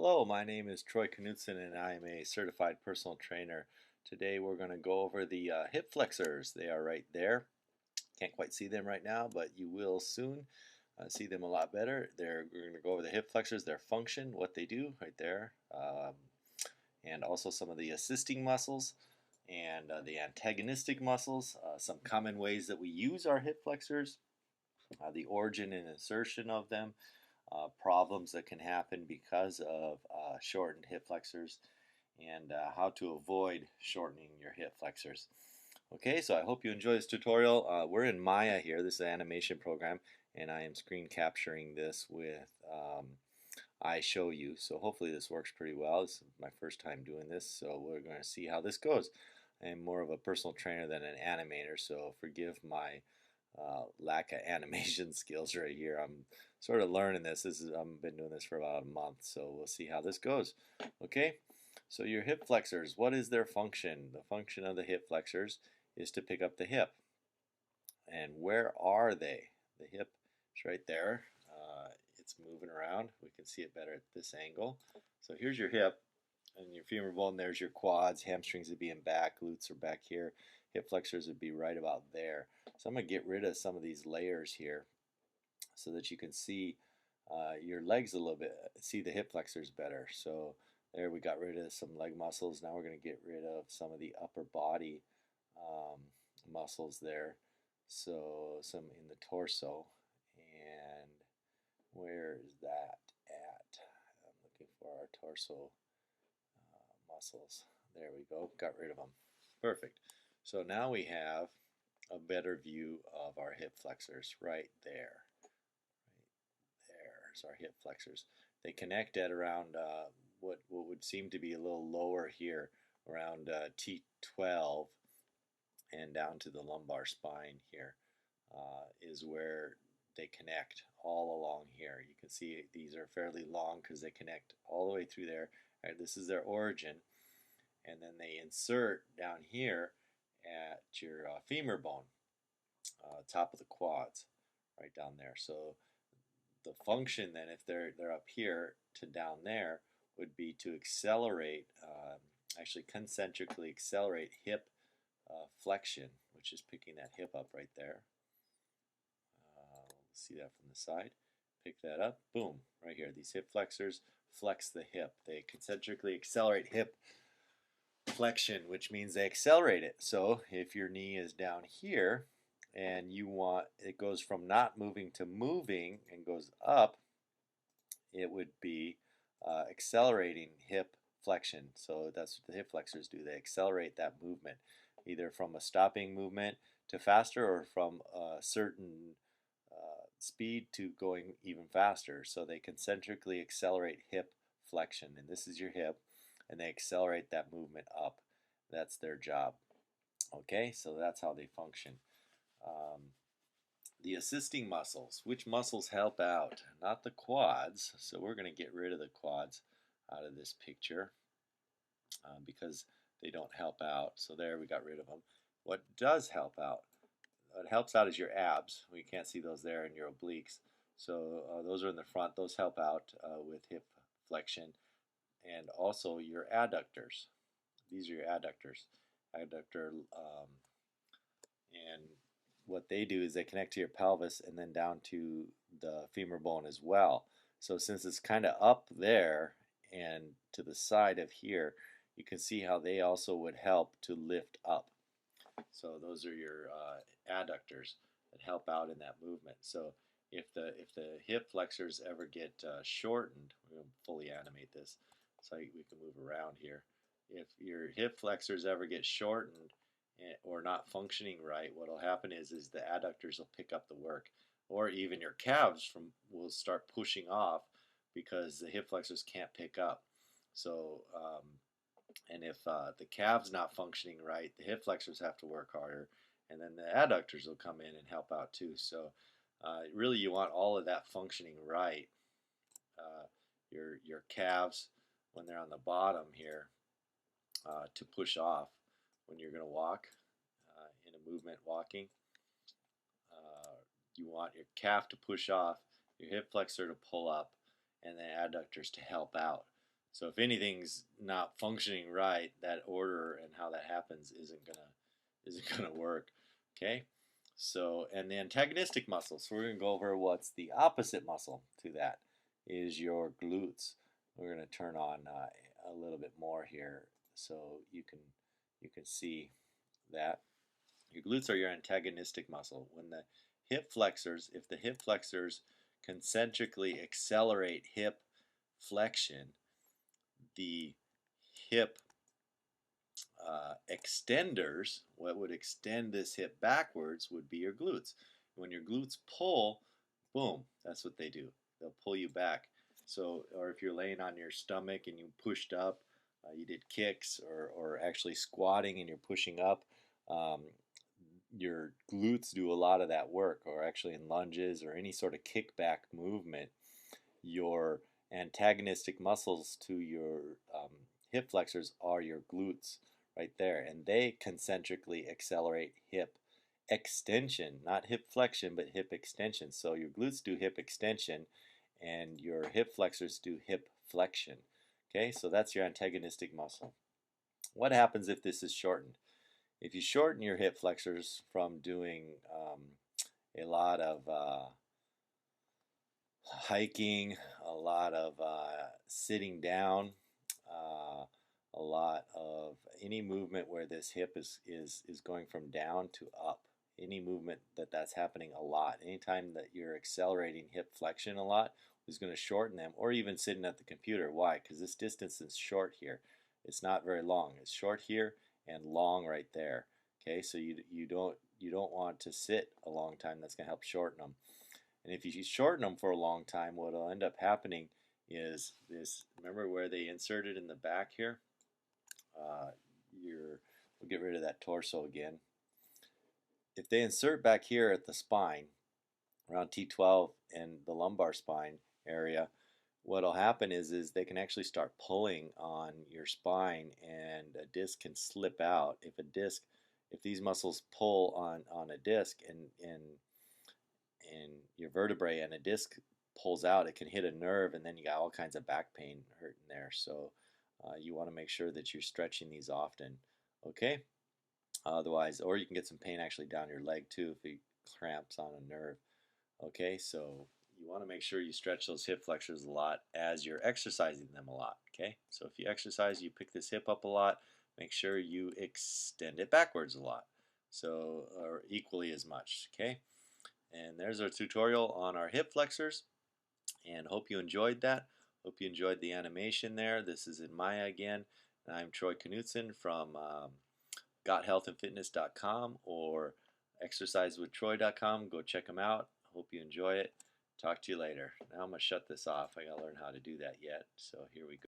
Hello, my name is Troy Knudsen and I am a certified personal trainer. Today we're going to go over the hip flexors. They are right there. Can't quite see them right now, but you will soon see them a lot better. We're going to go over the hip flexors, their function, what they do right there, and also some of the assisting muscles and the antagonistic muscles, some common ways that we use our hip flexors, the origin and insertion of them, problems that can happen because of shortened hip flexors, and how to avoid shortening your hip flexors. Okay, so I hope you enjoy this tutorial. We're in Maya here. This is an animation program, and I am screen capturing this with iShowU. So hopefully this works pretty well. This is my first time doing this, so we're going to see how this goes. I'm more of a personal trainer than an animator, so forgive my lack of animation skills right here. I'm sort of learning this. I've been doing this for about a month, so we'll see how this goes. Okay, so your hip flexors, what is their function? The function of the hip flexors is to pick up the hip. And where are they? The hip is right there. It's moving around. We can see it better at this angle. So here's your hip, and your femur bone, there's your quads. Hamstrings would be in back, glutes are back here. Hip flexors would be right about there. So I'm going to get rid of some of these layers here so that you can see your legs a little bit, see the hip flexors better. So there, we got rid of some leg muscles. Now we're going to get rid of some of the upper body muscles there. So some in the torso. And where is that at? I'm looking for our torso muscles. There we go. Got rid of them. Perfect. So now we have a better view of our hip flexors right there. Right there's our hip flexors. They connect at around what would seem to be a little lower here, around T12, and down to the lumbar spine here is where they connect all along here. You can see these are fairly long because they connect all the way through there. All right, this is their origin, and then they insert down here at your femur bone, top of the quads, right down there. So the function then, if they're up here to down there, would be to accelerate, actually concentrically accelerate hip flexion, which is picking that hip up right there. See that from the side. Pick that up. Boom, right here. These hip flexors flex the hip. They concentrically accelerate hip flexion, which means they accelerate it. So if your knee is down here and you want it goes from not moving to moving and goes up, it would be accelerating hip flexion. So that's what the hip flexors do. They accelerate that movement, either from a stopping movement to faster, or from a certain speed to going even faster. So they concentrically accelerate hip flexion, and this is your hip, and they accelerate that movement up. That's their job. Okay, so that's how they function. The assisting muscles, which muscles help out? Not the quads, so we're going to get rid of the quads out of this picture because they don't help out. So there, we got rid of them. What does help out? What helps out is your abs. We can't see those there, and your obliques. So those are in the front. Those help out with hip flexion. And also your adductors. These are your adductors. And what they do is they connect to your pelvis and then down to the femur bone as well. So since it's kind of up there and to the side of here, you can see how they also would help to lift up. So those are your adductors that help out in that movement. So if the hip flexors ever get shortened, we're going to fully animate this so we can move around here. If your hip flexors ever get shortened or not functioning right, what will happen is the adductors will pick up the work, or even your calves will start pushing off because the hip flexors can't pick up. So and if the calf's not functioning right, the hip flexors have to work harder, and then the adductors will come in and help out too. So really you want all of that functioning right. Your calves, when they're on the bottom here, to push off when you're going to walk in a movement walking. You want your calf to push off, your hip flexor to pull up, and the adductors to help out. So if anything's not functioning right, that order and how that happens isn't gonna work. Okay. So, and the antagonistic muscle. So we're gonna go over what's the opposite muscle to that is your glutes. We're gonna turn on a little bit more here so you can see that your glutes are your antagonistic muscle. When the hip flexors, if the hip flexors concentrically accelerate hip flexion, the hip extenders, what would extend this hip backwards would be your glutes. When your glutes pull, boom, that's what they do. They'll pull you back. So, or if you're laying on your stomach and you pushed up, you did kicks or actually squatting and you're pushing up, um, your glutes do a lot of that work, or actually in lunges or any sort of kickback movement, your antagonistic muscles to your hip flexors are your glutes right there, and they concentrically accelerate hip extension, not hip flexion, but hip extension. So your glutes do hip extension, and your hip flexors do hip flexion. Okay, so that's your antagonistic muscle. What happens if this is shortened? If you shorten your hip flexors from doing a lot of hiking, a lot of sitting down, a lot of any movement where this hip is going from down to up. Any movement that's happening a lot. Anytime that you're accelerating hip flexion a lot is going to shorten them, or even sitting at the computer. Why? Because this distance is short here. It's not very long. It's short here and long right there. Okay, so you don't want to sit a long time. That's going to help shorten them. And if you shorten them for a long time, what will end up happening is this. Remember where they inserted in the back here? Uh, we'll get rid of that torso again. If they insert back here at the spine, around T12 and the lumbar spine area, what'll happen is they can actually start pulling on your spine, and a disc can slip out. If these muscles pull on a disc and your vertebrae and a disc pulls out, it can hit a nerve, and then you got all kinds of back pain hurting there. So you want to make sure that you're stretching these often. Okay. Otherwise, or you can get some pain actually down your leg too if it cramps on a nerve. Okay, so you want to make sure you stretch those hip flexors a lot as you're exercising them a lot. Okay, so if you exercise, you pick this hip up a lot, make sure you extend it backwards a lot, so or equally as much. Okay, and there's our tutorial on our hip flexors, and hope you enjoyed that. Hope you enjoyed the animation there. This is in Maya again, and I'm Troy Knutson from gothealthandfitness.com or exercisewithtroy.com. Go check them out. Hope you enjoy it. Talk to you later. Now I'm going to shut this off. I got to learn how to do that yet. So here we go.